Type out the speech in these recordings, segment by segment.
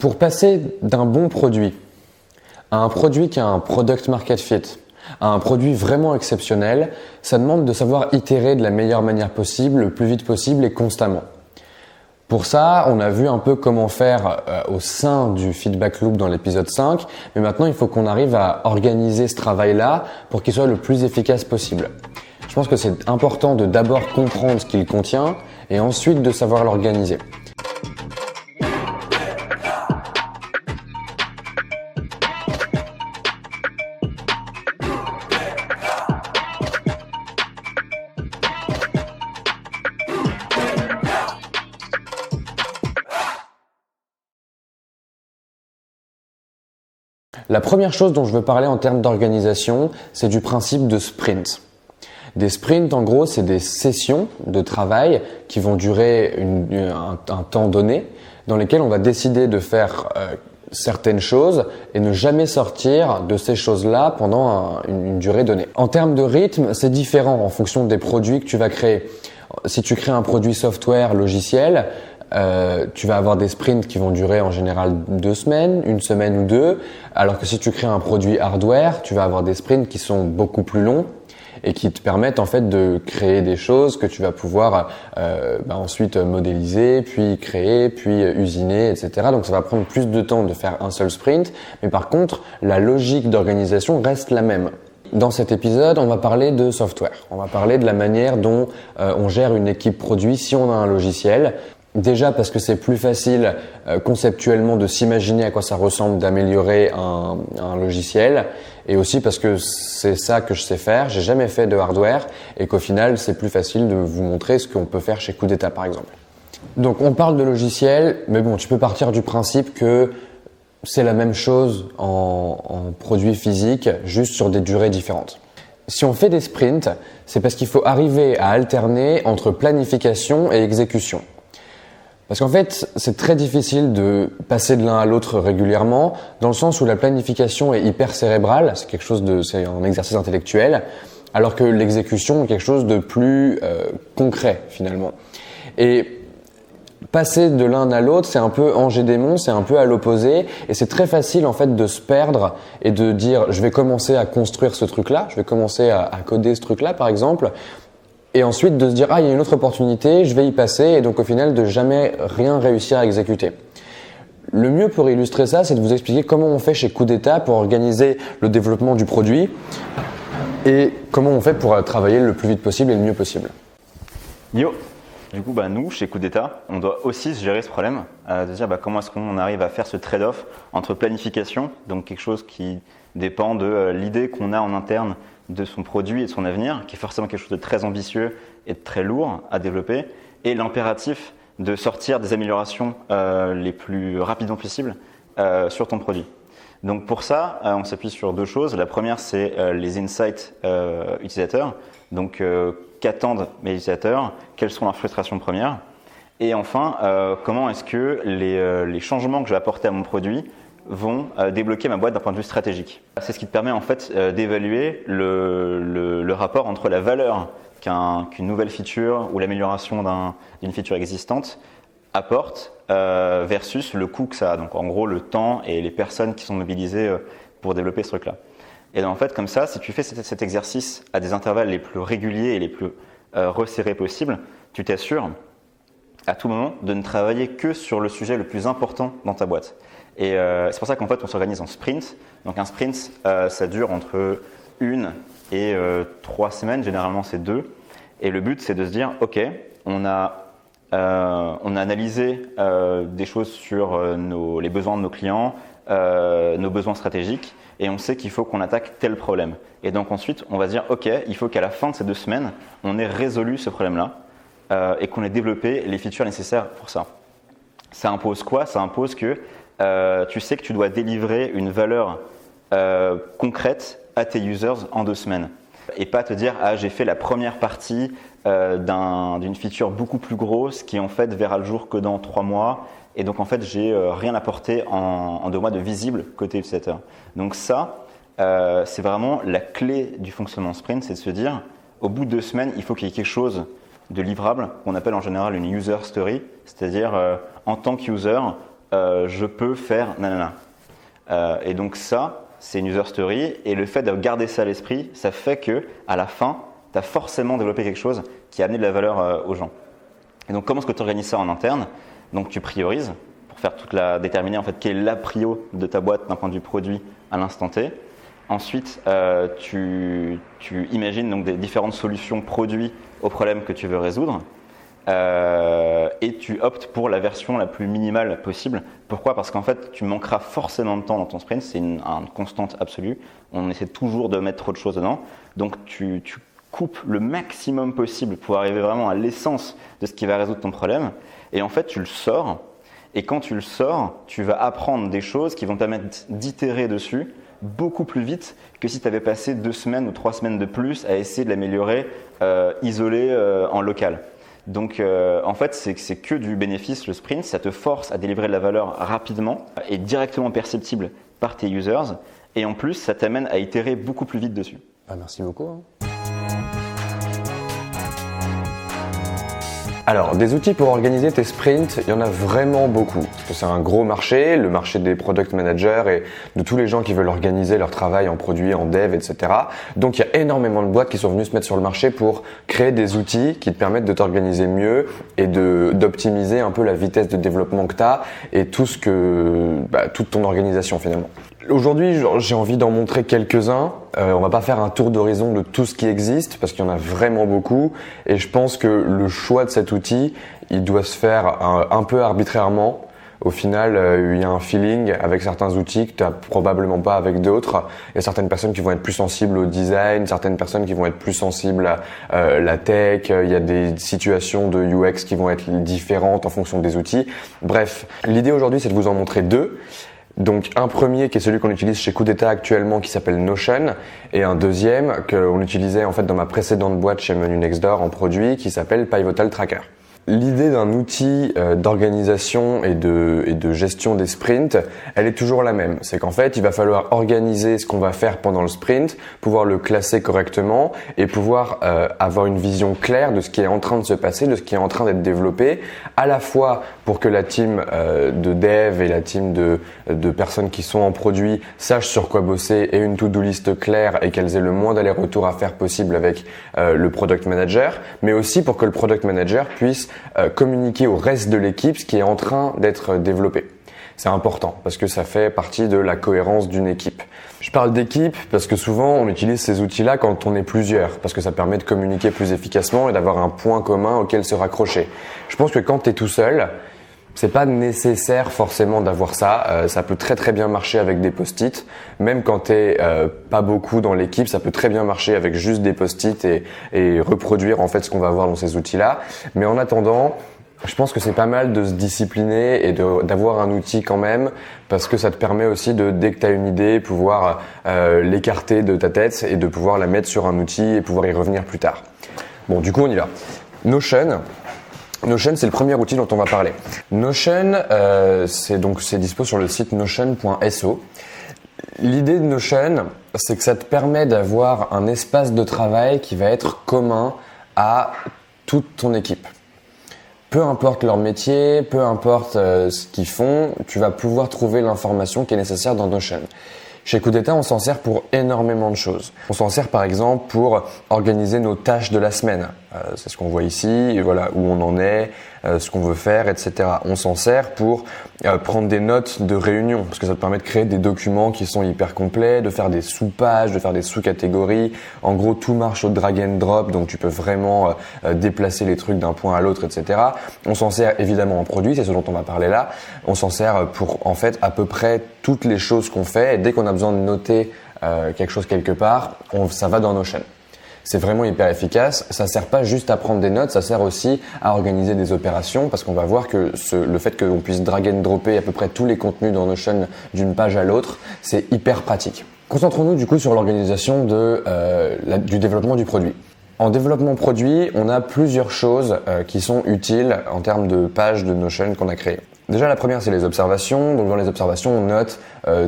Pour passer d'un bon produit à un produit qui a un product market fit, à un produit vraiment exceptionnel, ça demande de savoir itérer de la meilleure manière possible, le plus vite possible et constamment. Pour ça, on a vu un peu comment faire au sein du feedback loop dans l'épisode 5, mais maintenant il faut qu'on arrive à organiser ce travail-là pour qu'il soit le plus efficace possible. Je pense que c'est important de d'abord comprendre ce qu'il contient et ensuite de savoir l'organiser. La première chose dont je veux parler en termes d'organisation, c'est du principe de sprint. Des sprints, en gros, c'est des sessions de travail qui vont durer un temps donné, dans lesquelles on va décider de faire certaines choses et ne jamais sortir de ces choses-là pendant une durée donnée. En termes de rythme, c'est différent en fonction des produits que tu vas créer. Si tu crées un produit software, logiciel, tu vas avoir des sprints qui vont durer en général 2 semaines, 1 semaine ou 2, alors que si tu crées un produit hardware, tu vas avoir des sprints qui sont beaucoup plus longs et qui te permettent en fait de créer des choses que tu vas pouvoir ensuite modéliser, puis créer, puis usiner, etc. Donc ça va prendre plus de temps de faire un seul sprint, mais par contre la logique d'organisation reste la même. Dans cet épisode, on va parler de software. On va parler de la manière dont on gère une équipe produit si on a un logiciel. Déjà parce que c'est plus facile conceptuellement de s'imaginer à quoi ça ressemble d'améliorer un logiciel, et aussi parce que c'est ça que je sais faire. J'ai jamais fait de hardware et qu'au final c'est plus facile de vous montrer ce qu'on peut faire chez Coup d'État par exemple. Donc on parle de logiciel, mais bon, tu peux partir du principe que c'est la même chose en produit physique, juste sur des durées différentes. Si on fait des sprints, c'est parce qu'il faut arriver à alterner entre planification et exécution. Parce qu'en fait, c'est très difficile de passer de l'un à l'autre régulièrement, dans le sens où la planification est hyper cérébrale, c'est un exercice intellectuel, alors que l'exécution est quelque chose de plus concret finalement. Et passer de l'un à l'autre, c'est un peu ange-démon, c'est un peu à l'opposé, et c'est très facile en fait de se perdre et de dire je vais commencer à construire ce truc-là, je vais commencer à coder ce truc-là par exemple. Et ensuite de se dire il y a une autre opportunité, je vais y passer, et donc au final de jamais rien réussir à exécuter. Le mieux pour illustrer ça, c'est de vous expliquer comment on fait chez Coup d'État pour organiser le développement du produit et comment on fait pour travailler le plus vite possible et le mieux possible. Yo, du coup nous chez Coup d'État, on doit aussi se gérer ce problème, de dire comment est-ce qu'on arrive à faire ce trade-off entre planification, donc quelque chose qui dépend de l'idée qu'on a en interne de son produit et de son avenir, qui est forcément quelque chose de très ambitieux et de très lourd à développer, et l'impératif de sortir des améliorations les plus rapidement possibles sur ton produit. Donc pour ça, on s'appuie sur 2 choses. La première, c'est les insights utilisateurs. Donc qu'attendent mes utilisateurs, quelles sont leurs frustrations premières, et enfin comment est-ce que les changements que je vais apporter à mon produit vont débloquer ma boîte d'un point de vue stratégique. C'est ce qui te permet en fait d'évaluer le rapport entre la valeur qu'une nouvelle feature ou l'amélioration d'une feature existante apporte versus le coût que ça a. Donc en gros le temps et les personnes qui sont mobilisées pour développer ce truc-là. Et donc, en fait comme ça, si tu fais cet exercice à des intervalles les plus réguliers et les plus resserrés possibles, tu t'assures à tout moment de ne travailler que sur le sujet le plus important dans ta boîte. Et c'est pour ça qu'en fait on s'organise en sprint. Donc un sprint, ça dure entre 1 et 3 semaines, généralement c'est 2. Et le but c'est de se dire ok, on a analysé des choses sur les besoins de nos clients, nos besoins stratégiques, et on sait qu'il faut qu'on attaque tel problème. Et donc ensuite on va se dire ok, il faut qu'à la fin de ces 2 semaines, on ait résolu ce problème-là et qu'on ait développé les features nécessaires pour ça. Ça impose quoi? Ça impose que tu sais que tu dois délivrer une valeur concrète à tes users en 2 semaines. Et pas te dire j'ai fait la première partie d'une feature beaucoup plus grosse qui en fait verra le jour que dans 3 mois, et donc en fait j'ai rien apporté en 2 mois de visible côté utilisateur. Donc ça c'est vraiment la clé du fonctionnement sprint, c'est de se dire au bout de 2 semaines il faut qu'il y ait quelque chose de livrable qu'on appelle en général une user story, c'est-à-dire en tant qu'user je peux faire nanana. Et donc ça, c'est une user story. Et le fait de garder ça à l'esprit, ça fait que à la fin, tu as forcément développé quelque chose qui a amené de la valeur aux gens. Et donc, comment est-ce que tu organises ça en interne? Donc, tu priorises pour faire déterminer en fait quelle est la prio de ta boîte d'un point de vue produit à l'instant T. Ensuite, tu imagines donc des différentes solutions produits aux problèmes que tu veux résoudre. Et tu optes pour la version la plus minimale possible. Pourquoi? Parce qu'en fait, tu manqueras forcément de temps dans ton sprint. C'est une constante absolue. On essaie toujours de mettre trop de choses dedans. Donc, tu coupes le maximum possible pour arriver vraiment à l'essence de ce qui va résoudre ton problème. Et en fait, tu le sors. Et quand tu le sors, tu vas apprendre des choses qui vont te permettre d'itérer dessus beaucoup plus vite que si tu avais passé 2 semaines ou 3 semaines de plus à essayer de l'améliorer isolé en local. Donc en fait, c'est que du bénéfice le sprint. Ça te force à délivrer de la valeur rapidement et directement perceptible par tes users. Et en plus, ça t'amène à itérer beaucoup plus vite dessus. Merci beaucoup. Alors, des outils pour organiser tes sprints, il y en a vraiment beaucoup. Parce que c'est un gros marché, le marché des product managers et de tous les gens qui veulent organiser leur travail en produit, en dev, etc. Donc, il y a énormément de boîtes qui sont venues se mettre sur le marché pour créer des outils qui te permettent de t'organiser mieux et d'optimiser un peu la vitesse de développement que tu as et toute ton organisation finalement. Aujourd'hui, j'ai envie d'en montrer quelques-uns. On va pas faire un tour d'horizon de tout ce qui existe parce qu'il y en a vraiment beaucoup. Et je pense que le choix de cet outil, il doit se faire un peu arbitrairement. Au final, il y a un feeling avec certains outils que tu n'as probablement pas avec d'autres. Il y a certaines personnes qui vont être plus sensibles au design, certaines personnes qui vont être plus sensibles à la tech. Il y a des situations de UX qui vont être différentes en fonction des outils. Bref, l'idée aujourd'hui, c'est de vous en montrer 2. Donc un premier qui est celui qu'on utilise chez Coup d'État actuellement qui s'appelle Notion et un deuxième qu'on utilisait en fait dans ma précédente boîte chez Menu Next Door en produit qui s'appelle Pivotal Tracker. L'idée d'un outil d'organisation et de gestion des sprints, elle est toujours la même. C'est qu'en fait, il va falloir organiser ce qu'on va faire pendant le sprint, pouvoir le classer correctement et pouvoir avoir une vision claire de ce qui est en train de se passer, de ce qui est en train d'être développé, à la fois pour que la team de dev et la team de personnes qui sont en produit sachent sur quoi bosser et une to-do list claire et qu'elles aient le moins d'aller-retour à faire possible avec le product manager, mais aussi pour que le product manager puisse communiquer au reste de l'équipe ce qui est en train d'être développé. C'est important parce que ça fait partie de la cohérence d'une équipe. Je parle d'équipe parce que souvent on utilise ces outils-là quand on est plusieurs parce que ça permet de communiquer plus efficacement et d'avoir un point commun auquel se raccrocher. Je pense que quand tu es tout seul, c'est pas nécessaire forcément d'avoir ça. Ça peut très très bien marcher avec des post-it. Même quand t'es pas beaucoup dans l'équipe, ça peut très bien marcher avec juste des post-it et reproduire en fait ce qu'on va voir dans ces outils-là. Mais en attendant, je pense que c'est pas mal de se discipliner et d'avoir un outil quand même parce que ça te permet aussi dès que tu as une idée, pouvoir l'écarter de ta tête et de pouvoir la mettre sur un outil et pouvoir y revenir plus tard. Bon, du coup, on y va. Notion, c'est le premier outil dont on va parler. Notion, c'est dispo sur le site notion.so. L'idée de Notion, c'est que ça te permet d'avoir un espace de travail qui va être commun à toute ton équipe. Peu importe leur métier, peu importe ce qu'ils font, tu vas pouvoir trouver l'information qui est nécessaire dans Notion. Chez Coup d'État, on s'en sert pour énormément de choses. On s'en sert par exemple pour organiser nos tâches de la semaine. C'est ce qu'on voit ici, voilà où on en est, ce qu'on veut faire, etc. On s'en sert pour prendre des notes de réunion parce que ça te permet de créer des documents qui sont hyper complets, de faire des sous-pages, de faire des sous-catégories. En gros, tout marche au drag and drop, donc tu peux vraiment déplacer les trucs d'un point à l'autre, etc. On s'en sert évidemment en produit, c'est ce dont on va parler là. On s'en sert pour en fait à peu près toutes les choses qu'on fait. Et dès qu'on a besoin de noter quelque chose quelque part, ça va dans Notion. C'est vraiment hyper efficace. Ça sert pas juste à prendre des notes, ça sert aussi à organiser des opérations parce qu'on va voir que le fait qu'on puisse drag and dropper à peu près tous les contenus dans Notion d'une page à l'autre, c'est hyper pratique. Concentrons-nous du coup sur l'organisation du développement du produit. En développement produit, on a plusieurs choses qui sont utiles en termes de pages de Notion qu'on a créées. Déjà, la première, c'est les observations. Donc, dans les observations, on note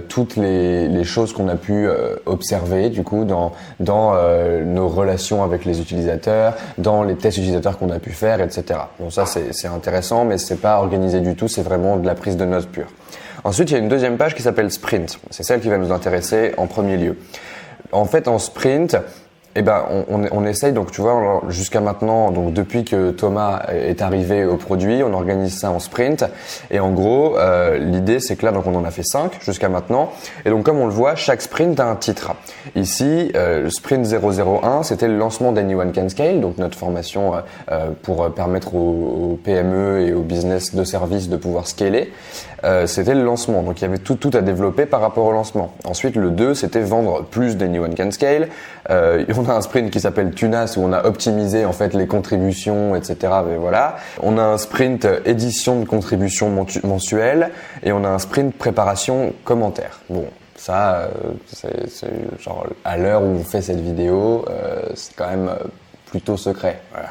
toutes les choses qu'on a pu observer, du coup, dans nos relations avec les utilisateurs, dans les tests utilisateurs qu'on a pu faire, etc. Bon, ça, c'est intéressant, mais c'est pas organisé du tout. C'est vraiment de la prise de notes pure. Ensuite, il y a une deuxième page qui s'appelle Sprint. C'est celle qui va nous intéresser en premier lieu. En fait, en sprint, on essaye, donc tu vois, jusqu'à maintenant, donc depuis que Thomas est arrivé au produit, on organise ça en sprint. Et en gros, l'idée c'est que là, donc on en a fait 5 jusqu'à maintenant. Et donc comme on le voit, chaque sprint a un titre. Ici, le sprint 001, c'était le lancement d'Anyone Can Scale, donc notre formation pour permettre aux PME et aux business de services de pouvoir scaler. C'était le lancement, donc il y avait tout à développer par rapport au lancement. Ensuite, le 2, c'était vendre plus d'Anyone Can Scale. On a un sprint qui s'appelle Tunas où on a optimisé en fait les contributions, etc. Mais voilà. On a un sprint édition de contributions mensuelles et on a un sprint préparation commentaire. Bon, ça, c'est genre à l'heure où on fait cette vidéo, c'est quand même plutôt secret. Voilà.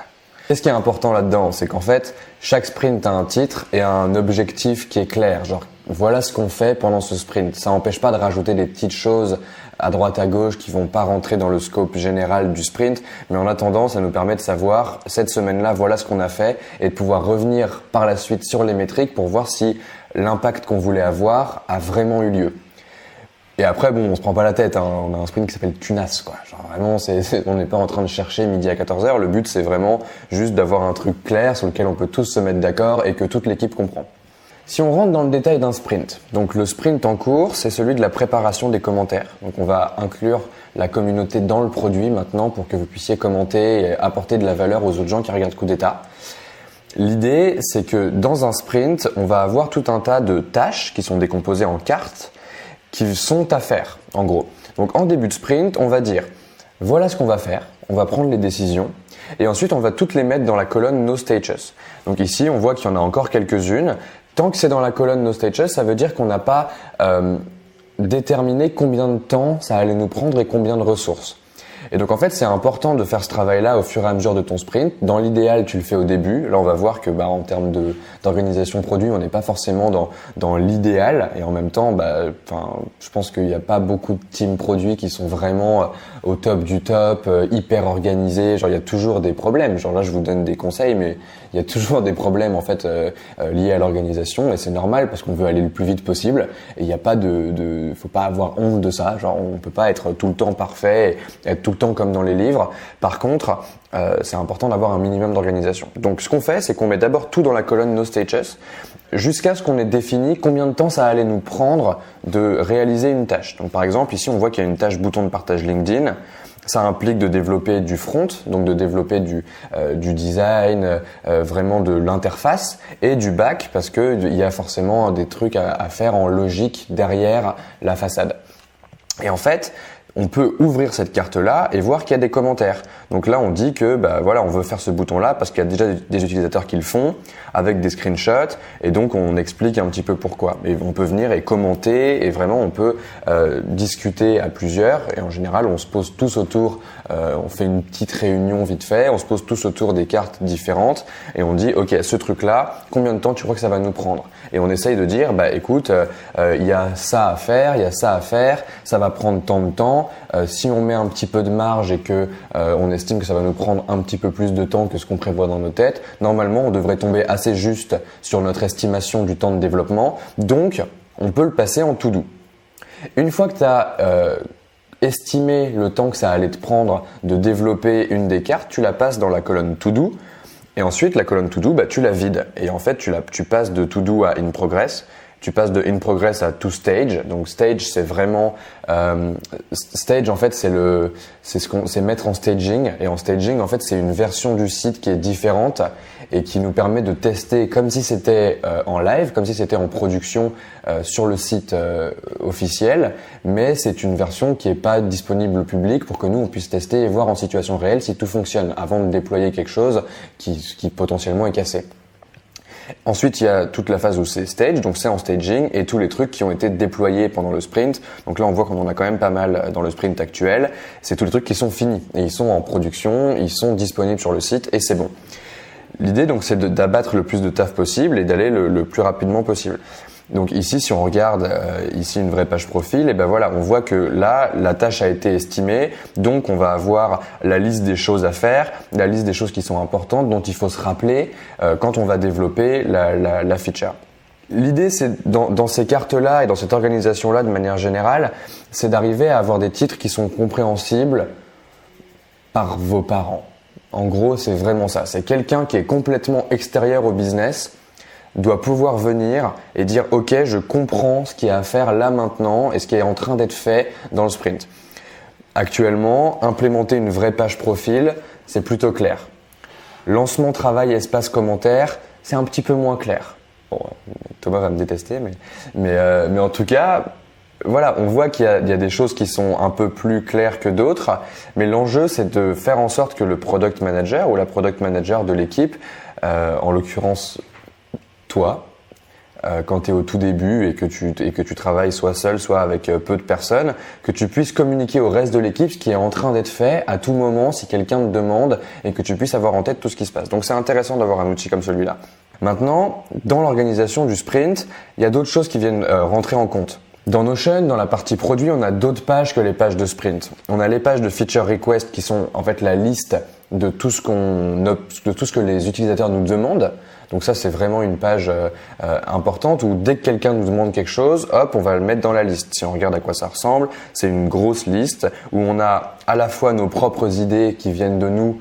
Qu'est-ce qui est important là-dedans, c'est qu'en fait, chaque sprint a un titre et un objectif qui est clair. Genre, voilà ce qu'on fait pendant ce sprint. Ça n'empêche pas de rajouter des petites choses à droite à gauche qui vont pas rentrer dans le scope général du sprint. Mais en attendant, ça nous permet de savoir, cette semaine-là, voilà ce qu'on a fait et de pouvoir revenir par la suite sur les métriques pour voir si l'impact qu'on voulait avoir a vraiment eu lieu. Et après, bon, on se prend pas la tête, hein. On a un sprint qui s'appelle Tunas, quoi. Genre vraiment, on n'est pas en train de chercher midi à 14h. Le but, c'est vraiment juste d'avoir un truc clair sur lequel on peut tous se mettre d'accord et que toute l'équipe comprend. Si on rentre dans le détail d'un sprint, donc le sprint en cours, c'est celui de la préparation des commentaires. Donc on va inclure la communauté dans le produit maintenant pour que vous puissiez commenter et apporter de la valeur aux autres gens qui regardent Coup d'État. L'idée, c'est que dans un sprint, on va avoir tout un tas de tâches qui sont décomposées en cartes qui sont à faire, en gros. Donc en début de sprint, on va dire, voilà ce qu'on va faire, on va prendre les décisions, et ensuite on va toutes les mettre dans la colonne No Stages. Donc ici, on voit qu'il y en a encore quelques-unes. Tant que c'est dans la colonne No Stages, ça veut dire qu'on n'a pas déterminé combien de temps ça allait nous prendre et combien de ressources. Et donc en fait, c'est important de faire ce travail-là au fur et à mesure de ton sprint. Dans l'idéal, tu le fais au début. Là, on va voir que en termes d'organisation produit, on n'est pas forcément dans l'idéal. Et en même temps, je pense qu'il n'y a pas beaucoup de teams produits qui sont vraiment au top du top, hyper organisés. Genre, il y a toujours des problèmes. Genre là, je vous donne des conseils, mais il y a toujours des problèmes en fait liés à l'organisation. Et c'est normal parce qu'on veut aller le plus vite possible. Et il n'y a pas faut pas avoir honte de ça. Genre, on peut pas être tout le temps parfait, être tout le temps comme dans les livres. Par contre, c'est important d'avoir un minimum d'organisation. Donc ce qu'on fait, c'est qu'on met d'abord tout dans la colonne No Stages jusqu'à ce qu'on ait défini combien de temps ça allait nous prendre de réaliser une tâche. Donc par exemple, ici on voit qu'il y a une tâche bouton de partage LinkedIn. Ça implique de développer du front, donc de développer du design, vraiment de l'interface, et du back parce que il y a forcément des trucs à faire en logique derrière la façade. Et en fait, on peut ouvrir cette carte-là et voir qu'il y a des commentaires. Donc là, on dit que on veut faire ce bouton-là parce qu'il y a déjà des utilisateurs qui le font avec des screenshots et donc on explique un petit peu pourquoi. Et on peut venir et commenter et vraiment on peut discuter à plusieurs et en général, on se pose tous autour, on fait une petite réunion vite fait, on se pose tous autour des cartes différentes et on dit OK, ce truc-là, combien de temps tu crois que ça va nous prendre? Et on essaye de dire écoute, il y a ça à faire, il y a ça à faire, ça va prendre tant de temps. Si on met un petit peu de marge et que on estime que ça va nous prendre un petit peu plus de temps que ce qu'on prévoit dans nos têtes, normalement on devrait tomber assez juste sur notre estimation du temps de développement. Donc on peut le passer en to-do. Une fois que tu as estimé le temps que ça allait te prendre de développer une des cartes, tu la passes dans la colonne to-do. Et ensuite, la colonne to-do, tu la vides. Et en fait, tu passes de to-do à in progress. Tu passes de in progress à to stage. Donc stage, c'est vraiment stage en fait, c'est mettre en staging. Et en staging, en fait, c'est une version du site qui est différente et qui nous permet de tester comme si c'était en live, comme si c'était en production sur le site officiel. Mais c'est une version qui est pas disponible au public pour que nous on puisse tester et voir en situation réelle si tout fonctionne avant de déployer quelque chose qui potentiellement est cassé. Ensuite, il y a toute la phase où c'est stage, donc c'est en staging, et tous les trucs qui ont été déployés pendant le sprint. Donc là, on voit qu'on en a quand même pas mal dans le sprint actuel. C'est tous les trucs qui sont finis, et ils sont en production, ils sont disponibles sur le site, et c'est bon. L'idée donc c'est d'abattre le plus de taf possible et d'aller le plus rapidement possible. Donc ici, si on regarde ici une vraie page profil, et ben voilà, on voit que là, la tâche a été estimée, donc on va avoir la liste des choses à faire, la liste des choses qui sont importantes, dont il faut se rappeler quand on va développer la feature. L'idée, c'est dans ces cartes-là et dans cette organisation-là, de manière générale, c'est d'arriver à avoir des titres qui sont compréhensibles par vos parents. En gros, c'est vraiment ça. C'est quelqu'un qui est complètement extérieur au business, doit pouvoir venir et dire « Ok, je comprends ce qu'il y a à faire là maintenant et ce qui est en train d'être fait dans le sprint. » Actuellement, implémenter une vraie page profil, c'est plutôt clair. Lancement, travail, espace, commentaire, c'est un petit peu moins clair. Bon, Thomas va me détester, mais en tout cas, voilà, on voit qu'il y a des choses qui sont un peu plus claires que d'autres, mais l'enjeu, c'est de faire en sorte que le product manager ou la product manager de l'équipe, en l'occurrence toi, quand tu es au tout début et que tu travailles soit seul, soit avec peu de personnes, que tu puisses communiquer au reste de l'équipe ce qui est en train d'être fait à tout moment si quelqu'un te demande et que tu puisses avoir en tête tout ce qui se passe. Donc c'est intéressant d'avoir un outil comme celui-là. Maintenant, dans l'organisation du sprint, il y a d'autres choses qui viennent rentrer en compte. Dans Notion, dans la partie produit, on a d'autres pages que les pages de sprint. On a les pages de feature request qui sont en fait la liste de tout ce que les utilisateurs nous demandent. Donc ça, c'est vraiment une page importante où dès que quelqu'un nous demande quelque chose, hop, on va le mettre dans la liste. Si on regarde à quoi ça ressemble, c'est une grosse liste où on a à la fois nos propres idées qui viennent de nous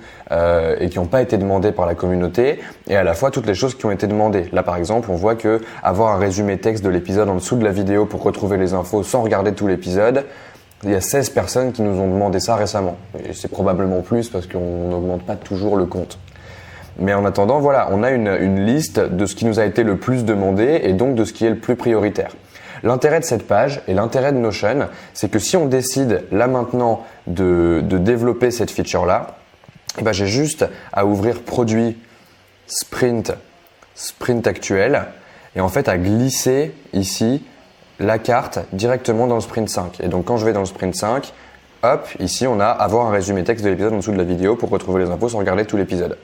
et qui n'ont pas été demandées par la communauté, et à la fois toutes les choses qui ont été demandées. Là, par exemple, on voit que avoir un résumé texte de l'épisode en dessous de la vidéo pour retrouver les infos sans regarder tout l'épisode, il y a 16 personnes qui nous ont demandé ça récemment. Et c'est probablement plus parce qu'on n'augmente pas toujours le compte. Mais en attendant, voilà, on a une liste de ce qui nous a été le plus demandé et donc de ce qui est le plus prioritaire. L'intérêt de cette page et l'intérêt de Notion, c'est que si on décide là maintenant de développer cette feature-là, eh ben j'ai juste à ouvrir produit, sprint actuel et en fait à glisser ici la carte directement dans le sprint 5. Et donc quand je vais dans le sprint 5, hop, ici on a avoir un résumé texte de l'épisode en dessous de la vidéo pour retrouver les infos sans regarder tout l'épisode.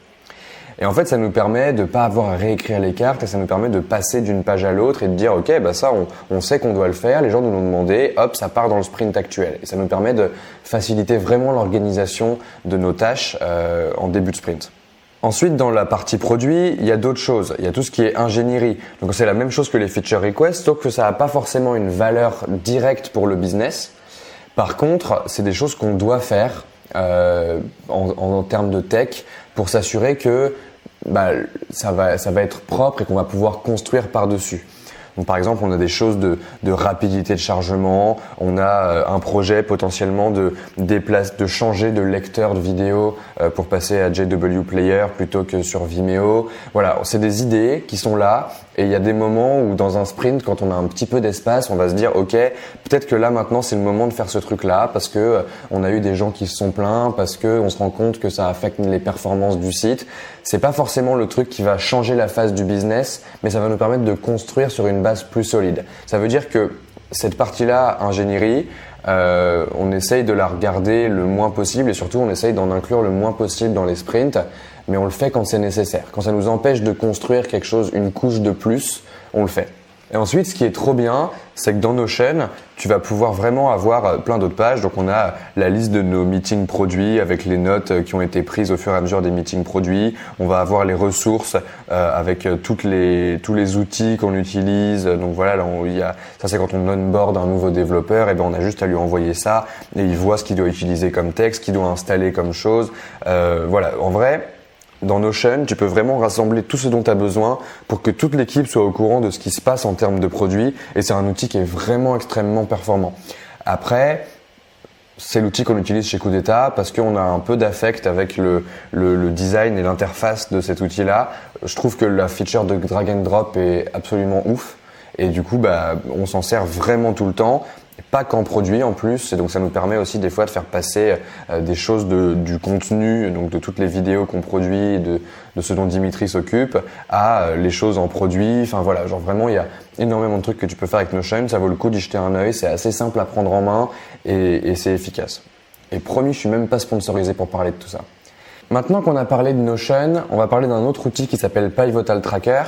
Et en fait, ça nous permet de pas avoir à réécrire les cartes et ça nous permet de passer d'une page à l'autre et de dire ok, bah ça, on sait qu'on doit le faire, les gens nous l'ont demandé, hop, ça part dans le sprint actuel. Et ça nous permet de faciliter vraiment l'organisation de nos tâches en début de sprint. Ensuite, dans la partie produit, il y a d'autres choses. Il y a tout ce qui est ingénierie. Donc c'est la même chose que les feature requests, sauf que ça n'a pas forcément une valeur directe pour le business. Par contre, c'est des choses qu'on doit faire en termes de tech pour s'assurer que ça va être propre et qu'on va pouvoir construire par-dessus. Donc, par exemple, on a des choses de rapidité de chargement, on a un projet potentiellement de changer de lecteur de vidéo pour passer à JW Player plutôt que sur Vimeo. Voilà, c'est des idées qui sont là et il y a des moments où dans un sprint, quand on a un petit peu d'espace, on va se dire ok, peut-être que là maintenant c'est le moment de faire ce truc-là parce que on a eu des gens qui se sont plaints, parce que on se rend compte que ça affecte les performances du site. C'est pas forcément le truc qui va changer la phase du business, mais ça va nous permettre de construire sur une base plus solide. Ça veut dire que cette partie-là, ingénierie, on essaye de la regarder le moins possible et surtout on essaye d'en inclure le moins possible dans les sprints, mais on le fait quand c'est nécessaire. Quand ça nous empêche de construire quelque chose, une couche de plus, on le fait. Et ensuite, ce qui est trop bien, c'est que dans Notion, tu vas pouvoir vraiment avoir plein d'autres pages. Donc, on a la liste de nos meetings produits avec les notes qui ont été prises au fur et à mesure des meetings produits. On va avoir les ressources avec tous les outils qu'on utilise. Donc voilà, là, ça c'est quand on onboard un nouveau développeur, et ben on a juste à lui envoyer ça et il voit ce qu'il doit utiliser comme texte, ce qu'il doit installer comme chose. Voilà, en vrai. Dans Notion, tu peux vraiment rassembler tout ce dont tu as besoin pour que toute l'équipe soit au courant de ce qui se passe en termes de produits et c'est un outil qui est vraiment extrêmement performant. Après, c'est l'outil qu'on utilise chez Coup d'État parce qu'on a un peu d'affect avec le design et l'interface de cet outil-là. Je trouve que la feature de drag and drop est absolument ouf et du coup, on s'en sert vraiment tout le temps. Pas qu'en produit en plus, et donc ça nous permet aussi des fois de faire passer des choses du contenu, donc de toutes les vidéos qu'on produit, de ce dont Dimitri s'occupe, à les choses en produit. Enfin voilà, genre vraiment il y a énormément de trucs que tu peux faire avec Notion, ça vaut le coup d'y jeter un œil, c'est assez simple à prendre en main et c'est efficace. Et promis, je suis même pas sponsorisé pour parler de tout ça. Maintenant qu'on a parlé de Notion, on va parler d'un autre outil qui s'appelle Pivotal Tracker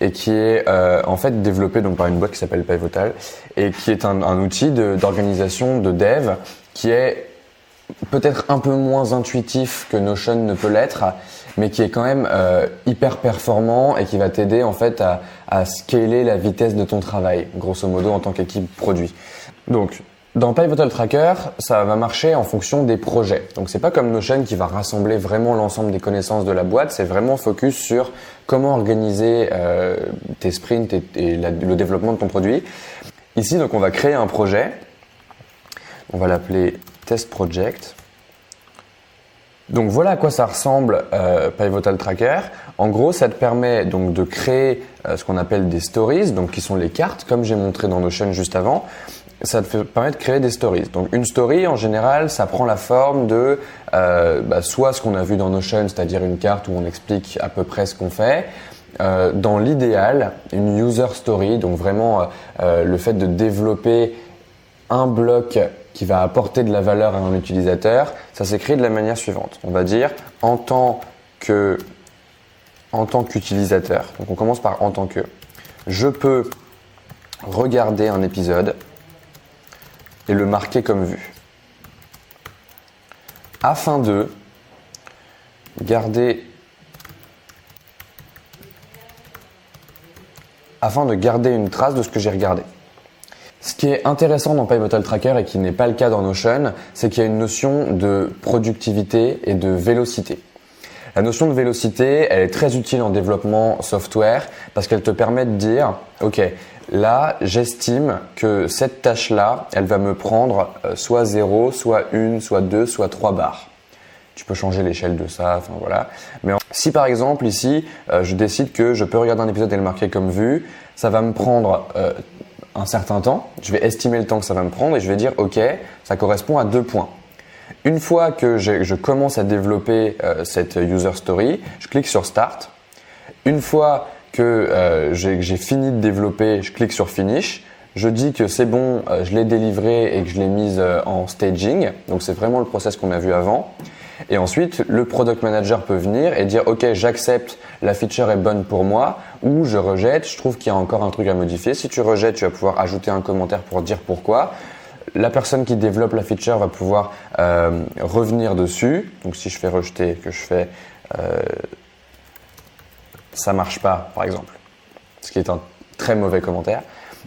et qui est en fait développé donc par une boîte qui s'appelle Pivotal et qui est un outil d'organisation de dev qui est peut-être un peu moins intuitif que Notion ne peut l'être, mais qui est quand même hyper performant et qui va t'aider en fait à scaler la vitesse de ton travail, grosso modo en tant qu'équipe produit. Donc dans Pivotal Tracker, ça va marcher en fonction des projets. Donc c'est pas comme Notion qui va rassembler vraiment l'ensemble des connaissances de la boîte, c'est vraiment focus sur comment organiser tes sprints et le développement de ton produit. Ici donc on va créer un projet, on va l'appeler Test Project. Donc voilà à quoi ça ressemble Pivotal Tracker. En gros, ça te permet donc de créer ce qu'on appelle des stories, donc qui sont les cartes, comme j'ai montré dans Notion juste avant. Ça te permet de créer des stories. Donc une story, en général, ça prend la forme de soit ce qu'on a vu dans Notion, c'est-à-dire une carte où on explique à peu près ce qu'on fait. Dans l'idéal, une user story, donc vraiment le fait de développer un bloc qui va apporter de la valeur à un utilisateur, ça s'écrit de la manière suivante. On va dire en tant qu'utilisateur. Donc on commence par en tant que. Je peux regarder un épisode et le marquer comme vu. Afin de garder une trace de ce que j'ai regardé. Ce qui est intéressant dans Pivotal Tracker et qui n'est pas le cas dans Notion, c'est qu'il y a une notion de productivité et de vélocité. La notion de vélocité, elle est très utile en développement software parce qu'elle te permet de dire, ok, là, j'estime que cette tâche-là, elle va me prendre soit 0, soit 1, soit 2, soit 3 barres. Tu peux changer l'échelle de ça, enfin voilà. Mais si par exemple ici, je décide que je peux regarder un épisode et le marquer comme vu, ça va me prendre un certain temps. Je vais estimer le temps que ça va me prendre et je vais dire, ok, ça correspond à 2 points. Une fois que je commence à développer cette user story, je clique sur Start. Une fois que j'ai fini de développer, je clique sur Finish. Je dis que c'est bon, je l'ai délivré et que je l'ai mise en staging. Donc c'est vraiment le process qu'on a vu avant. Et ensuite, le product manager peut venir et dire ok, j'accepte, la feature est bonne pour moi, ou je rejette, je trouve qu'il y a encore un truc à modifier. Si tu rejettes, tu vas pouvoir ajouter un commentaire pour dire pourquoi. La personne qui développe la feature va pouvoir revenir dessus. Donc si je fais rejeter, que je fais ça marche pas, par exemple, ce qui est un très mauvais commentaire,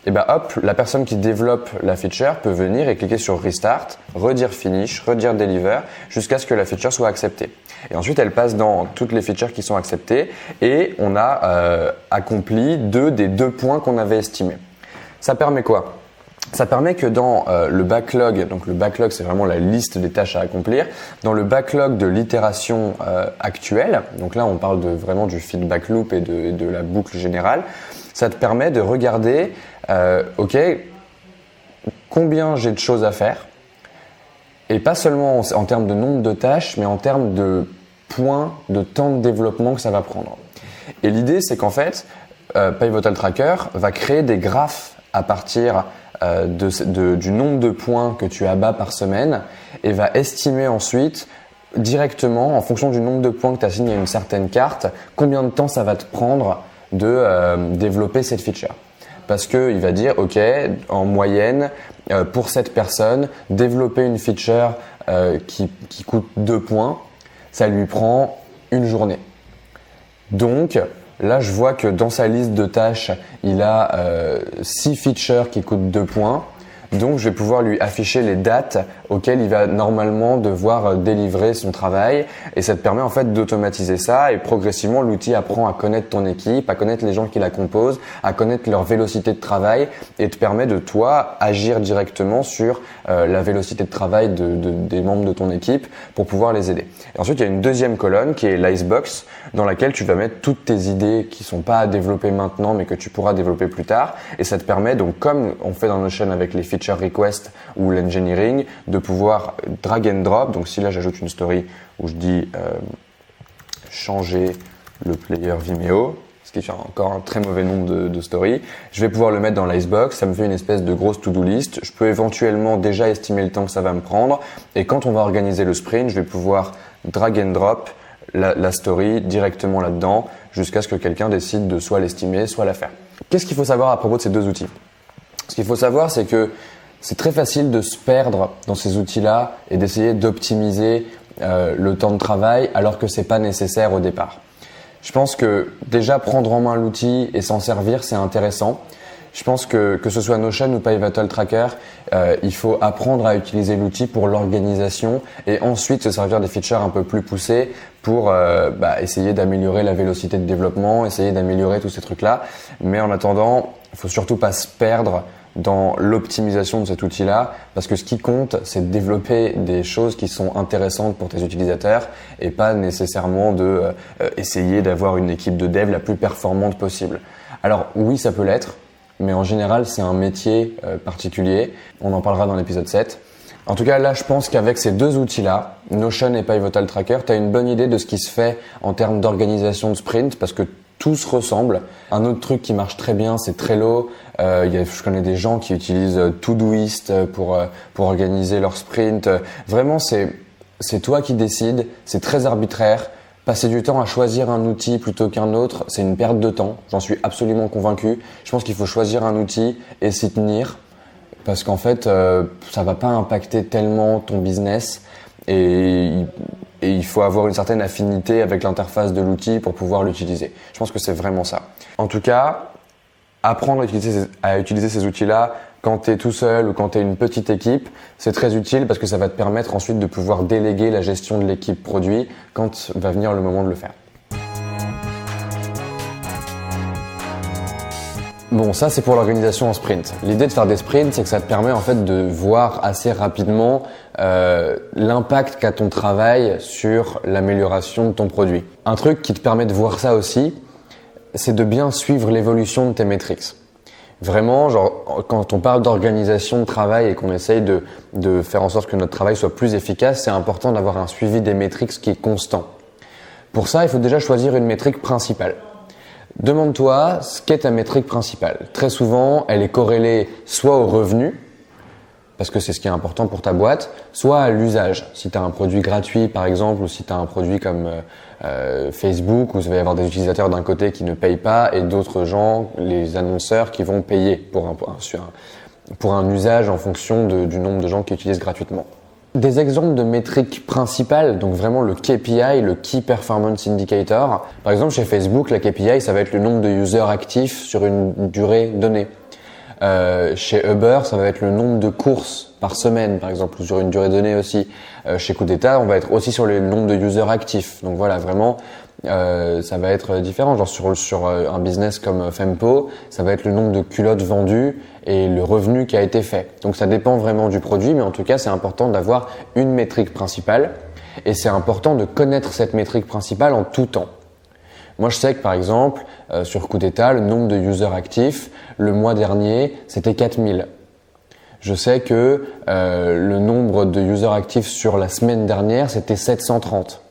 et ben hop, la personne qui développe la feature peut venir et cliquer sur Restart, redire Finish, redire Deliver, jusqu'à ce que la feature soit acceptée. Et ensuite, elle passe dans toutes les features qui sont acceptées et on a accompli 2 des 2 points qu'on avait estimés. Ça permet quoi ? Ça permet que dans le backlog, donc le backlog c'est vraiment la liste des tâches à accomplir, dans le backlog de l'itération actuelle, donc là on parle vraiment du feedback loop et de la boucle générale, ça te permet de regarder, ok, combien j'ai de choses à faire, et pas seulement en termes de nombre de tâches, mais en termes de points, de temps de développement que ça va prendre. Et l'idée c'est qu'en fait, Pivotal Tracker va créer des graphes à partir du nombre de points que tu abats par semaine et va estimer ensuite directement, en fonction du nombre de points que tu assignes à une certaine carte, combien de temps ça va te prendre de développer cette feature. Parce qu'il va dire, ok, en moyenne, pour cette personne, développer une feature qui coûte 2 points, ça lui prend 1 journée. Donc, là, je vois que dans sa liste de tâches, il a 6 features qui coûtent 2 points. Donc, je vais pouvoir lui afficher les dates auxquelles il va normalement devoir délivrer son travail. Et ça te permet en fait d'automatiser ça. Et progressivement, l'outil apprend à connaître ton équipe, à connaître les gens qui la composent, à connaître leur vélocité de travail et te permet de toi agir directement sur la vélocité de travail des membres de ton équipe pour pouvoir les aider. Et ensuite, il y a une deuxième colonne qui est l'Icebox dans laquelle tu vas mettre toutes tes idées qui sont pas à développer maintenant mais que tu pourras développer plus tard. Et ça te permet donc, comme on fait dans Notion avec les feature request ou l'engineering, de pouvoir drag and drop. Donc si là j'ajoute une story où je dis changer le player Vimeo, ce qui fait encore un très mauvais nombre de stories, je vais pouvoir le mettre dans l'Icebox, ça me fait une espèce de grosse to-do list. Je peux éventuellement déjà estimer le temps que ça va me prendre et quand on va organiser le sprint, je vais pouvoir drag and drop la story directement là-dedans jusqu'à ce que quelqu'un décide de soit l'estimer, soit la faire. Qu'est-ce qu'il faut savoir à propos de ces deux outils ? Ce qu'il faut savoir, c'est que c'est très facile de se perdre dans ces outils-là et d'essayer d'optimiser le temps de travail alors que c'est pas nécessaire au départ. Je pense que déjà prendre en main l'outil et s'en servir, c'est intéressant. Je pense que ce soit Notion ou Pivotal Tracker, il faut apprendre à utiliser l'outil pour l'organisation et ensuite se servir des features un peu plus poussées pour essayer d'améliorer la vélocité de développement, essayer d'améliorer tous ces trucs-là. Mais en attendant, il faut surtout pas se perdre dans l'optimisation de cet outil-là, parce que ce qui compte, c'est de développer des choses qui sont intéressantes pour tes utilisateurs et pas nécessairement de essayer d'avoir une équipe de dev la plus performante possible. Alors oui, ça peut l'être, mais en général, c'est un métier particulier. On en parlera dans l'épisode 7. En tout cas, là, je pense qu'avec ces deux outils-là, Notion et Pivotal Tracker, tu as une bonne idée de ce qui se fait en termes d'organisation de sprint, parce que tout se ressemble. Un autre truc qui marche très bien, c'est Trello. Je connais des gens qui utilisent Todoist pour organiser leur sprint. Vraiment, c'est toi qui décides. C'est très arbitraire. Passer du temps à choisir un outil plutôt qu'un autre, c'est une perte de temps. J'en suis absolument convaincu. Je pense qu'il faut choisir un outil et s'y tenir parce qu'en fait, ça va pas impacter tellement ton business et il faut avoir une certaine affinité avec l'interface de l'outil pour pouvoir l'utiliser. Je pense que c'est vraiment ça. En tout cas, apprendre à utiliser ces outils-là quand tu es tout seul ou quand tu es une petite équipe, c'est très utile parce que ça va te permettre ensuite de pouvoir déléguer la gestion de l'équipe produit quand va venir le moment de le faire. Bon, ça c'est pour l'organisation en sprint. L'idée de faire des sprints, c'est que ça te permet en fait de voir assez rapidement l'impact qu'a ton travail sur l'amélioration de ton produit. Un truc qui te permet de voir ça aussi, c'est de bien suivre l'évolution de tes métriques. Vraiment, genre, quand on parle d'organisation de travail et qu'on essaye de faire en sorte que notre travail soit plus efficace, c'est important d'avoir un suivi des métriques qui est constant. Pour ça, il faut déjà choisir une métrique principale. Demande-toi ce qu'est ta métrique principale. Très souvent, elle est corrélée soit au revenu, parce que c'est ce qui est important pour ta boîte, soit à l'usage. Si tu as un produit gratuit par exemple, ou si tu as un produit comme Facebook, où il va y avoir des utilisateurs d'un côté qui ne payent pas et d'autres gens, les annonceurs, qui vont payer pour un usage en fonction du nombre de gens qui utilisent gratuitement. Des exemples de métriques principales, donc vraiment le KPI, le Key Performance Indicator. Par exemple, chez Facebook, la KPI, ça va être le nombre de users actifs sur une durée donnée. Chez Uber, ça va être le nombre de courses par semaine, par exemple, ou sur une durée donnée aussi. Chez Coup d'État, on va être aussi sur le nombre de users actifs. Donc voilà, vraiment, ça va être différent. Genre sur un business comme Fempo, ça va être le nombre de culottes vendues et le revenu qui a été fait. Donc ça dépend vraiment du produit, mais en tout cas, c'est important d'avoir une métrique principale et c'est important de connaître cette métrique principale en tout temps. Moi, je sais que par exemple, sur Coup d'État, le nombre de users actifs, le mois dernier, c'était 4000. Je sais que le nombre de users actifs sur la semaine dernière, c'était 730.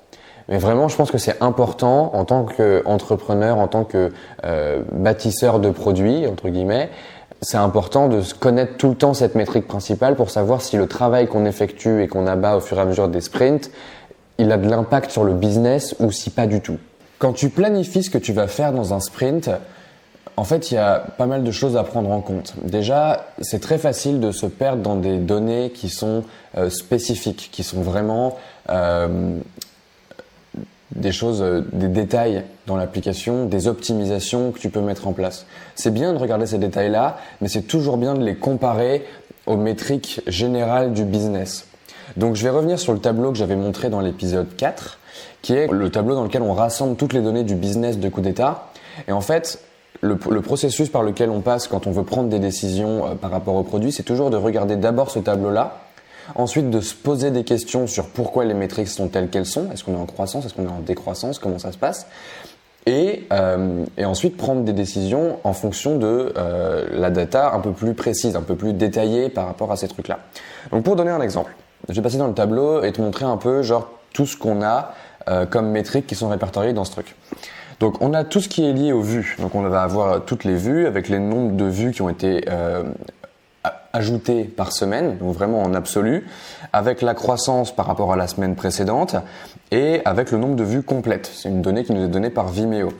Mais vraiment, je pense que c'est important en tant qu'entrepreneur, en tant que bâtisseur de produits, entre guillemets, c'est important de connaître tout le temps cette métrique principale pour savoir si le travail qu'on effectue et qu'on abat au fur et à mesure des sprints, il a de l'impact sur le business ou si pas du tout. Quand tu planifies ce que tu vas faire dans un sprint, en fait, il y a pas mal de choses à prendre en compte. Déjà, c'est très facile de se perdre dans des données qui sont spécifiques, qui sont vraiment des choses, des détails dans l'application, des optimisations que tu peux mettre en place. C'est bien de regarder ces détails-là, mais c'est toujours bien de les comparer aux métriques générales du business. Donc, je vais revenir sur le tableau que j'avais montré dans l'épisode 4, qui est le tableau dans lequel on rassemble toutes les données du business de Coup d'État. Et en fait, le processus par lequel on passe quand on veut prendre des décisions par rapport au produit, c'est toujours de regarder d'abord ce tableau-là, ensuite de se poser des questions sur pourquoi les métriques sont telles qu'elles sont, est-ce qu'on est en croissance, est-ce qu'on est en décroissance, comment ça se passe, et ensuite prendre des décisions en fonction de la data un peu plus précise, un peu plus détaillée par rapport à ces trucs-là. Donc pour donner un exemple, je vais passer dans le tableau et te montrer un peu genre tout ce qu'on a comme métriques qui sont répertoriées dans ce truc. Donc on a tout ce qui est lié aux vues. Donc on va avoir toutes les vues avec les nombres de vues qui ont été ajoutés par semaine, donc vraiment en absolu, avec la croissance par rapport à la semaine précédente et avec le nombre de vues complètes. C'est une donnée qui nous est donnée par Vimeo.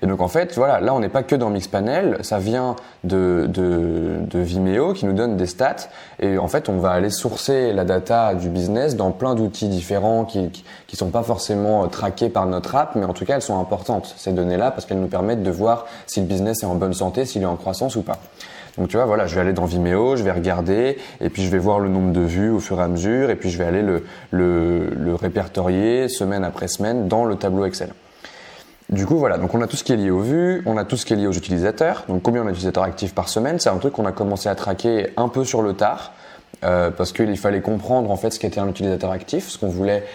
Et donc en fait, voilà, là on n'est pas que dans Mixpanel, ça vient de Vimeo qui nous donne des stats et en fait on va aller sourcer la data du business dans plein d'outils différents qui sont pas forcément traqués par notre app, mais en tout cas elles sont importantes ces données-là parce qu'elles nous permettent de voir si le business est en bonne santé, s'il est en croissance ou pas. Donc tu vois, voilà, je vais aller dans Vimeo, je vais regarder et puis je vais voir le nombre de vues au fur et à mesure et puis je vais aller le répertorier semaine après semaine dans le tableau Excel. Du coup, voilà, donc on a tout ce qui est lié aux vues, on a tout ce qui est lié aux utilisateurs. Donc combien on a d'utilisateurs actifs par semaine, c'est un truc qu'on a commencé à traquer un peu sur le tard. Parce qu'il fallait comprendre en fait ce qu'était un utilisateur actif, ce qu'on voulait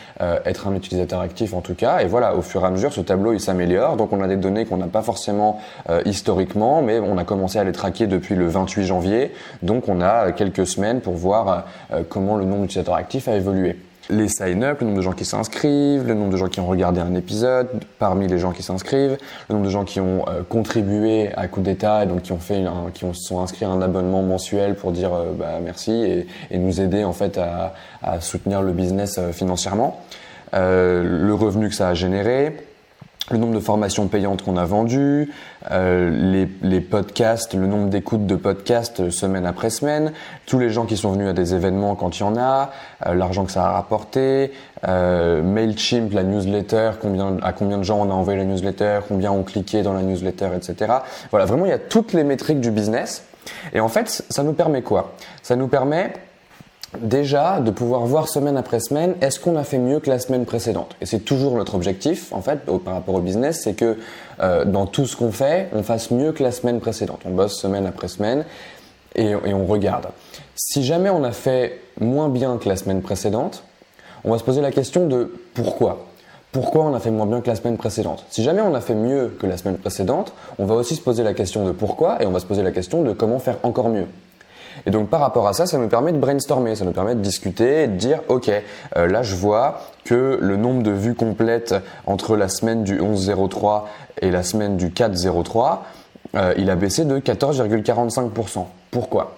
être un utilisateur actif en tout cas. Et voilà, au fur et à mesure, ce tableau il s'améliore. Donc on a des données qu'on n'a pas forcément historiquement, mais on a commencé à les traquer depuis le 28 janvier. Donc on a quelques semaines pour voir comment le nombre d'utilisateurs actifs a évolué. Les sign-up, le nombre de gens qui s'inscrivent, le nombre de gens qui ont regardé un épisode, parmi les gens qui s'inscrivent, le nombre de gens qui ont contribué à Coup d'État et donc qui se sont inscrits à un abonnement mensuel pour dire merci et nous aider en fait à soutenir le business financièrement, le revenu que ça a généré, le nombre de formations payantes qu'on a vendues, les podcasts, le nombre d'écoutes de podcasts semaine après semaine, tous les gens qui sont venus à des événements quand il y en a, l'argent que ça a rapporté, Mailchimp, la newsletter, à combien de gens on a envoyé la newsletter, combien ont cliqué dans la newsletter, etc. Voilà, vraiment il y a toutes les métriques du business. Et en fait, ça nous permet quoi? Ça nous permet déjà de pouvoir voir semaine après semaine, est-ce qu'on a fait mieux que la semaine précédente? Et c'est toujours notre objectif, en fait, par rapport au business, c'est que dans tout ce qu'on fait, on fasse mieux que la semaine précédente. On bosse semaine après semaine et on regarde. Si jamais on a fait moins bien que la semaine précédente, on va se poser la question de pourquoi. Pourquoi on a fait moins bien que la semaine précédente? Si jamais on a fait mieux que la semaine précédente, on va aussi se poser la question de pourquoi et on va se poser la question de comment faire encore mieux. Et donc par rapport à ça, ça nous permet de brainstormer, ça nous permet de discuter et de dire ok, là je vois que le nombre de vues complètes entre la semaine du 11-03 et la semaine du 4-03, il a baissé de 14,45%. Pourquoi ?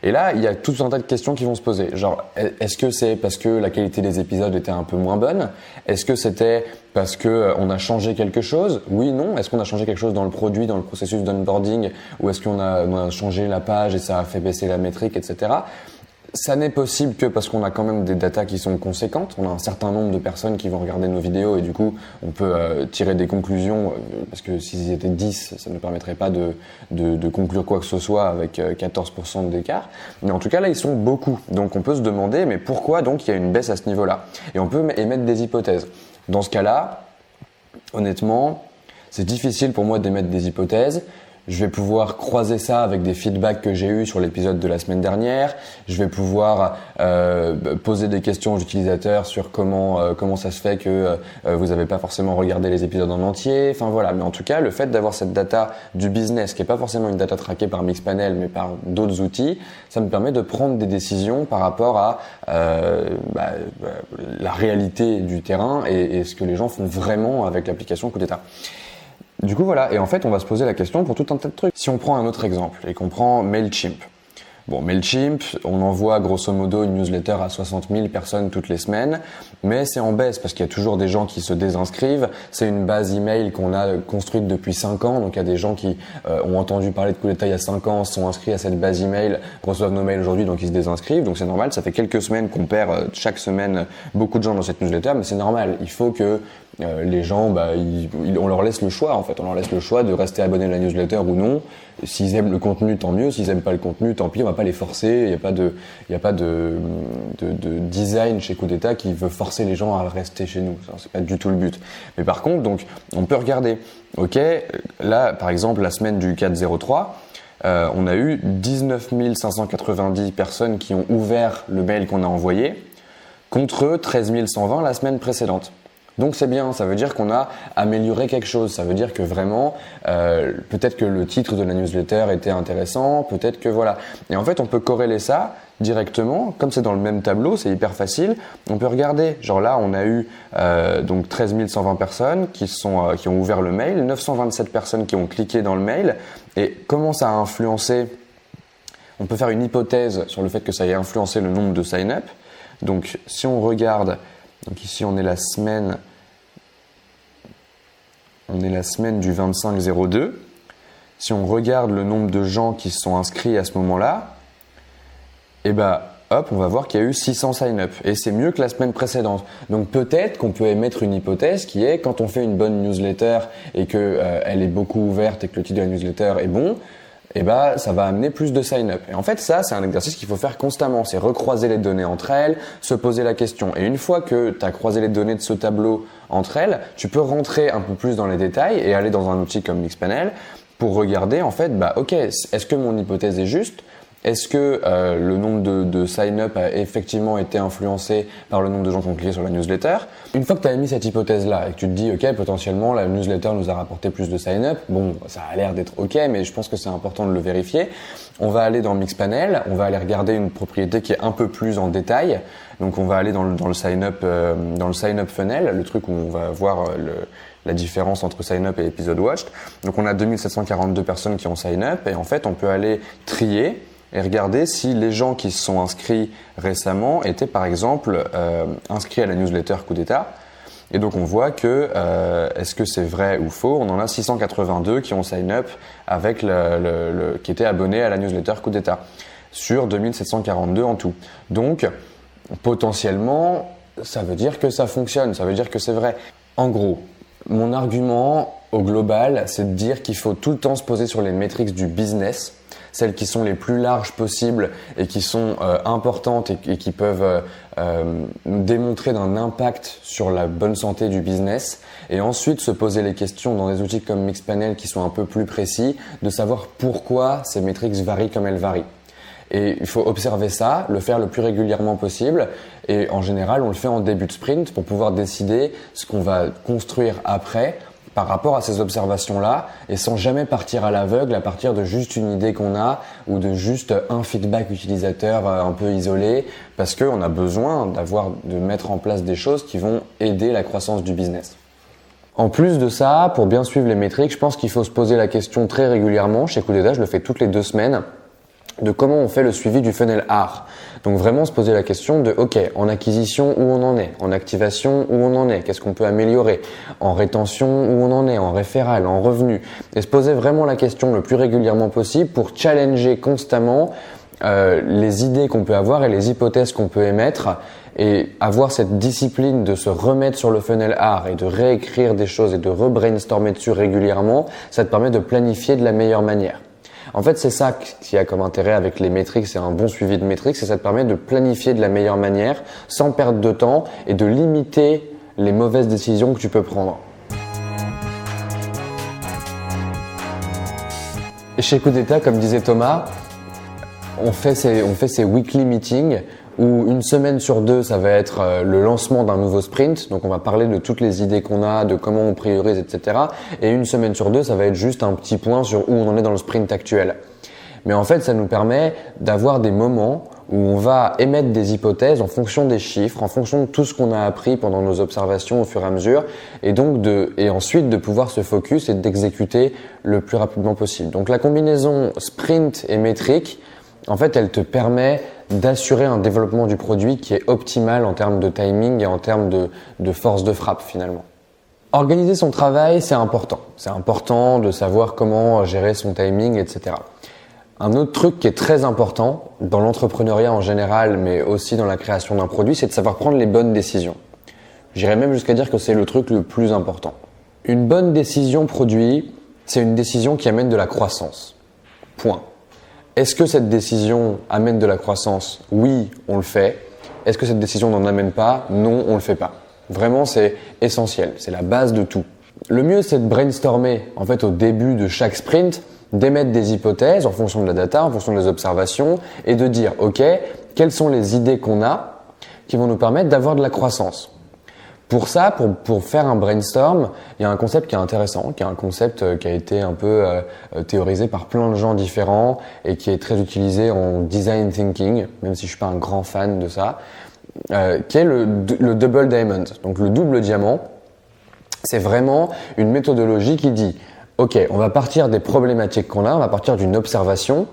Et là, il y a tout un tas de questions qui vont se poser. Genre, est-ce que c'est parce que la qualité des épisodes était un peu moins bonne? Est-ce que c'était parce que on a changé quelque chose? Oui, non. Est-ce qu'on a changé quelque chose dans le produit, dans le processus d'onboarding? Ou est-ce qu'on a changé la page et ça a fait baisser la métrique, etc. Ça n'est possible que parce qu'on a quand même des datas qui sont conséquentes. On a un certain nombre de personnes qui vont regarder nos vidéos et du coup, on peut tirer des conclusions parce que s'ils étaient 10, ça ne permettrait pas de conclure quoi que ce soit avec 14% d'écart. Mais en tout cas, là, ils sont beaucoup. Donc, on peut se demander, mais pourquoi donc il y a une baisse à ce niveau-là? Et on peut émettre des hypothèses. Dans ce cas-là, honnêtement, c'est difficile pour moi d'émettre des hypothèses. Je vais pouvoir croiser ça avec des feedbacks que j'ai eus sur l'épisode de la semaine dernière. Je vais pouvoir poser des questions aux utilisateurs sur comment ça se fait que vous n'avez pas forcément regardé les épisodes en entier. Enfin voilà, mais en tout cas, le fait d'avoir cette data du business, qui est pas forcément une data traquée par Mixpanel, mais par d'autres outils, ça me permet de prendre des décisions par rapport à la réalité du terrain et ce que les gens font vraiment avec l'application Coup d'État. Du coup, voilà. Et en fait, on va se poser la question pour tout un tas de trucs. Si on prend un autre exemple et qu'on prend Mailchimp. Bon, Mailchimp, on envoie grosso modo une newsletter à 60 000 personnes toutes les semaines, mais c'est en baisse parce qu'il y a toujours des gens qui se désinscrivent. C'est une base email qu'on a construite depuis 5 ans, donc il y a des gens qui ont entendu parler de Coup d'État il y a 5 ans, sont inscrits à cette base email, reçoivent nos mails aujourd'hui, donc ils se désinscrivent. Donc c'est normal, ça fait quelques semaines qu'on perd chaque semaine beaucoup de gens dans cette newsletter, mais c'est normal. Il faut que les gens, on leur laisse le choix en fait. On leur laisse le choix de rester abonnés à la newsletter ou non. S'ils aiment le contenu, tant mieux. S'ils aiment pas le contenu, tant pis. On va pas les forcer. Il y a pas de design chez Coup d'État qui veut forcer les gens à rester chez nous. C'est pas du tout le but. Mais par contre, donc, on peut regarder. Ok, là, par exemple, la semaine du 4-03, on a eu 19 590 personnes qui ont ouvert le mail qu'on a envoyé, contre 13 120 la semaine précédente. Donc c'est bien, ça veut dire qu'on a amélioré quelque chose, ça veut dire que vraiment, peut-être que le titre de la newsletter était intéressant, peut-être que voilà. Et en fait, on peut corréler ça directement, comme c'est dans le même tableau, c'est hyper facile, on peut regarder. Genre là, on a eu donc 13 120 personnes qui ont ouvert le mail, 927 personnes qui ont cliqué dans le mail, et comment ça a influencé on peut faire une hypothèse sur le fait que ça ait influencé le nombre de sign-up. Donc si on regarde, donc ici on est la semaine du 25-02. Si on regarde le nombre de gens qui se sont inscrits à ce moment-là, et hop, on va voir qu'il y a eu 600 sign-up. Et c'est mieux que la semaine précédente. Donc peut-être qu'on peut émettre une hypothèse qui est quand on fait une bonne newsletter et que elle est beaucoup ouverte et que le titre de la newsletter est bon, ça va amener plus de sign-up. Et en fait, ça, c'est un exercice qu'il faut faire constamment. C'est recroiser les données entre elles, se poser la question. Et une fois que tu as croisé les données de ce tableau entre elles, tu peux rentrer un peu plus dans les détails et aller dans un outil comme Mixpanel pour regarder, en fait, ok, est-ce que mon hypothèse est juste ? Est-ce que le nombre de sign-up a effectivement été influencé par le nombre de gens qui ont cliqué sur la newsletter ? Une fois que tu as émis cette hypothèse-là et que tu te dis, ok, potentiellement la newsletter nous a rapporté plus de sign-up, bon, ça a l'air d'être ok, mais je pense que c'est important de le vérifier. On va aller dans Mixpanel, on va aller regarder une propriété qui est un peu plus en détail. Donc on va aller dans le sign-up funnel, le truc où on va voir la différence entre sign-up et episode watched. Donc on a 2742 personnes qui ont sign-up et en fait on peut aller trier et regarder si les gens qui se sont inscrits récemment étaient par exemple inscrits à la newsletter Coup d'État. Et donc on voit que, est-ce que c'est vrai ou faux, on en a 682 qui ont sign up avec qui étaient abonnés à la newsletter Coup d'État, sur 2742 en tout. Donc potentiellement, ça veut dire que ça fonctionne, ça veut dire que c'est vrai. En gros, mon argument au global, c'est de dire qu'il faut tout le temps se poser sur les métriques du business, celles qui sont les plus larges possibles et qui sont importantes et qui peuvent démontrer d'un impact sur la bonne santé du business, et ensuite se poser les questions dans des outils comme Mixpanel qui sont un peu plus précis, de savoir pourquoi ces métriques varient comme elles varient. Et il faut observer ça, le faire le plus régulièrement possible, et en général on le fait en début de sprint pour pouvoir décider ce qu'on va construire après par rapport à ces observations-là, et sans jamais partir à l'aveugle à partir de juste une idée qu'on a ou de juste un feedback utilisateur un peu isolé, parce qu'on a besoin de mettre en place des choses qui vont aider la croissance du business. En plus de ça, pour bien suivre les métriques, je pense qu'il faut se poser la question très régulièrement. Chez Coup d'État, je le fais toutes les 2 semaines, de comment on fait le suivi du funnel AR. Donc vraiment se poser la question de, ok, en acquisition, où on en est, en activation, où on en est, qu'est-ce qu'on peut améliorer, en rétention, où on en est, en référal, en revenu, et se poser vraiment la question le plus régulièrement possible pour challenger constamment les idées qu'on peut avoir et les hypothèses qu'on peut émettre, et avoir cette discipline de se remettre sur le funnel AR et de réécrire des choses et de rebrainstormer dessus régulièrement. Ça te permet de planifier de la meilleure manière. En fait, c'est ça qui a comme intérêt avec les métriques, c'est un bon suivi de métriques, et ça te permet de planifier de la meilleure manière, sans perdre de temps, et de limiter les mauvaises décisions que tu peux prendre. Et chez Coup d'État, comme disait Thomas, on fait ces weekly meetings où une semaine sur 2, ça va être le lancement d'un nouveau sprint. Donc on va parler de toutes les idées qu'on a, de comment on priorise, etc. Et une semaine sur 2, ça va être juste un petit point sur où on en est dans le sprint actuel. Mais en fait, ça nous permet d'avoir des moments où on va émettre des hypothèses en fonction des chiffres, en fonction de tout ce qu'on a appris pendant nos observations au fur et à mesure, et ensuite de pouvoir se focus et d'exécuter le plus rapidement possible. Donc la combinaison sprint et métrique, en fait, elle te permet d'assurer un développement du produit qui est optimal en termes de timing et en termes de force de frappe finalement. Organiser son travail, c'est important. C'est important de savoir comment gérer son timing, etc. Un autre truc qui est très important dans l'entrepreneuriat en général, mais aussi dans la création d'un produit, c'est de savoir prendre les bonnes décisions. J'irais même jusqu'à dire que c'est le truc le plus important. Une bonne décision produit, c'est une décision qui amène de la croissance. Point. Est-ce que cette décision amène de la croissance ? Oui, on le fait. Est-ce que cette décision n'en amène pas ? Non, on le fait pas. Vraiment, c'est essentiel. C'est la base de tout. Le mieux, c'est de brainstormer, en fait, au début de chaque sprint, d'émettre des hypothèses en fonction de la data, en fonction des observations, et de dire, ok, quelles sont les idées qu'on a qui vont nous permettre d'avoir de la croissance ? Pour ça, pour faire un brainstorm, il y a un concept qui est intéressant, qui est un concept qui a été un peu théorisé par plein de gens différents et qui est très utilisé en design thinking, même si je suis pas un grand fan de ça, qui est le double diamond. Donc le double diamant, c'est vraiment une méthodologie qui dit, ok, on va partir des problématiques qu'on a, on va partir d'une observation,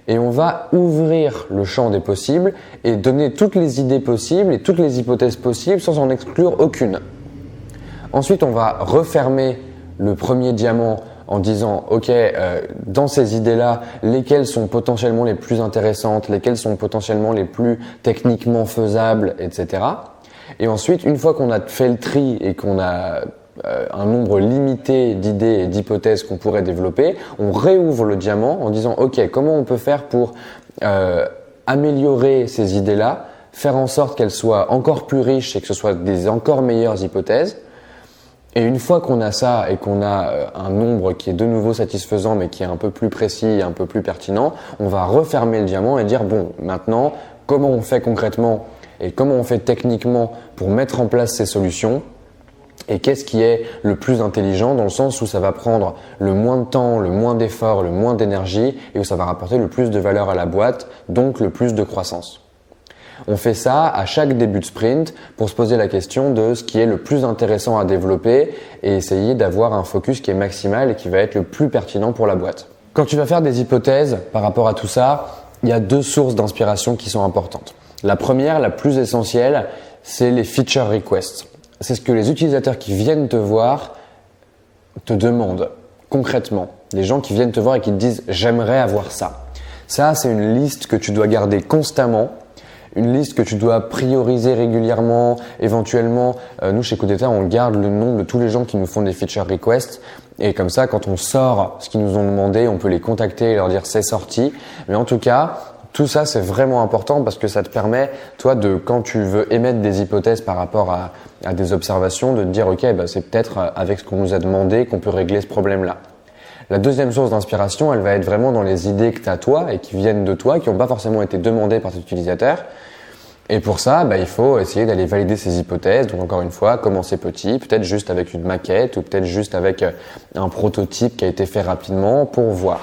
Et on va ouvrir le champ des possibles et donner toutes les idées possibles et toutes les hypothèses possibles sans en exclure aucune. Ensuite, on va refermer le premier diamant en disant ok, dans ces idées-là, lesquelles sont potentiellement les plus intéressantes, lesquelles sont potentiellement les plus techniquement faisables, etc. Et ensuite, une fois qu'on a fait le tri et qu'on a un nombre limité d'idées et d'hypothèses qu'on pourrait développer, on réouvre le diamant en disant ok, comment on peut faire pour améliorer ces idées-là, faire en sorte qu'elles soient encore plus riches et que ce soit des encore meilleures hypothèses. Et une fois qu'on a ça et qu'on a un nombre qui est de nouveau satisfaisant mais qui est un peu plus précis et un peu plus pertinent, on va refermer le diamant et dire bon, maintenant, comment on fait concrètement et comment on fait techniquement pour mettre en place ces solutions et qu'est-ce qui est le plus intelligent dans le sens où ça va prendre le moins de temps, le moins d'efforts, le moins d'énergie et où ça va rapporter le plus de valeur à la boîte, donc le plus de croissance. On fait ça à chaque début de sprint pour se poser la question de ce qui est le plus intéressant à développer et essayer d'avoir un focus qui est maximal et qui va être le plus pertinent pour la boîte. Quand tu vas faire des hypothèses par rapport à tout ça, il y a 2 sources d'inspiration qui sont importantes. La première, la plus essentielle, c'est les feature requests. C'est ce que les utilisateurs qui viennent te voir te demandent concrètement. Les gens qui viennent te voir et qui te disent « j'aimerais avoir ça ». Ça, c'est une liste que tu dois garder constamment. Une liste que tu dois prioriser régulièrement, éventuellement. Nous, chez Codeta, on garde le nom de tous les gens qui nous font des feature requests. Et comme ça, quand on sort ce qu'ils nous ont demandé, on peut les contacter et leur dire c'est sorti. Mais en tout cas, tout ça, c'est vraiment important parce que ça te permet, toi, quand tu veux émettre des hypothèses par rapport à des observations, de te dire, OK, c'est peut-être avec ce qu'on nous a demandé qu'on peut régler ce problème-là. La deuxième source d'inspiration, elle va être vraiment dans les idées que tu as toi et qui viennent de toi, qui n'ont pas forcément été demandées par tes utilisateurs. Et pour ça, il faut essayer d'aller valider ces hypothèses. Donc encore une fois, commencer petit, peut-être juste avec une maquette ou peut-être juste avec un prototype qui a été fait rapidement pour voir.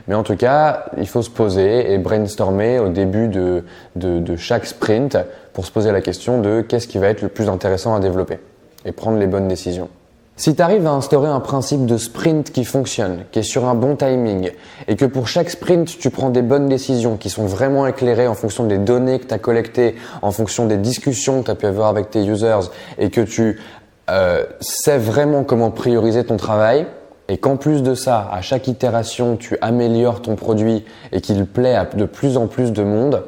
Mais en tout cas, il faut se poser et brainstormer au début de chaque sprint pour se poser la question de qu'est-ce qui va être le plus intéressant à développer et prendre les bonnes décisions. Si tu arrives à instaurer un principe de sprint qui fonctionne, qui est sur un bon timing, et que pour chaque sprint, tu prends des bonnes décisions qui sont vraiment éclairées en fonction des données que tu as collectées, en fonction des discussions que tu as pu avoir avec tes users, et que tu sais vraiment comment prioriser ton travail, et qu'en plus de ça, à chaque itération, tu améliores ton produit et qu'il plaît à de plus en plus de monde,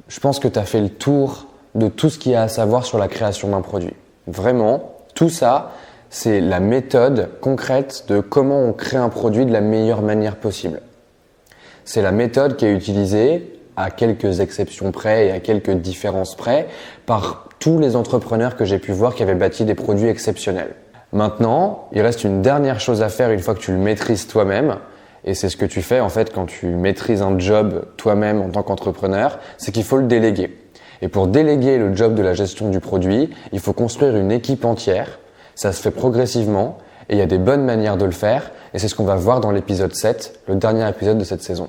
je pense que tu as fait le tour de tout ce qu'il y a à savoir sur la création d'un produit. Vraiment, tout ça, c'est la méthode concrète de comment on crée un produit de la meilleure manière possible. C'est la méthode qui est utilisée, à quelques exceptions près et à quelques différences près, par tous les entrepreneurs que j'ai pu voir qui avaient bâti des produits exceptionnels. Maintenant, il reste une dernière chose à faire une fois que tu le maîtrises toi-même, et c'est ce que tu fais en fait quand tu maîtrises un job toi-même en tant qu'entrepreneur, c'est qu'il faut le déléguer. Et pour déléguer le job de la gestion du produit, il faut construire une équipe entière. Ça se fait progressivement et il y a des bonnes manières de le faire et c'est ce qu'on va voir dans l'épisode 7, le dernier épisode de cette saison.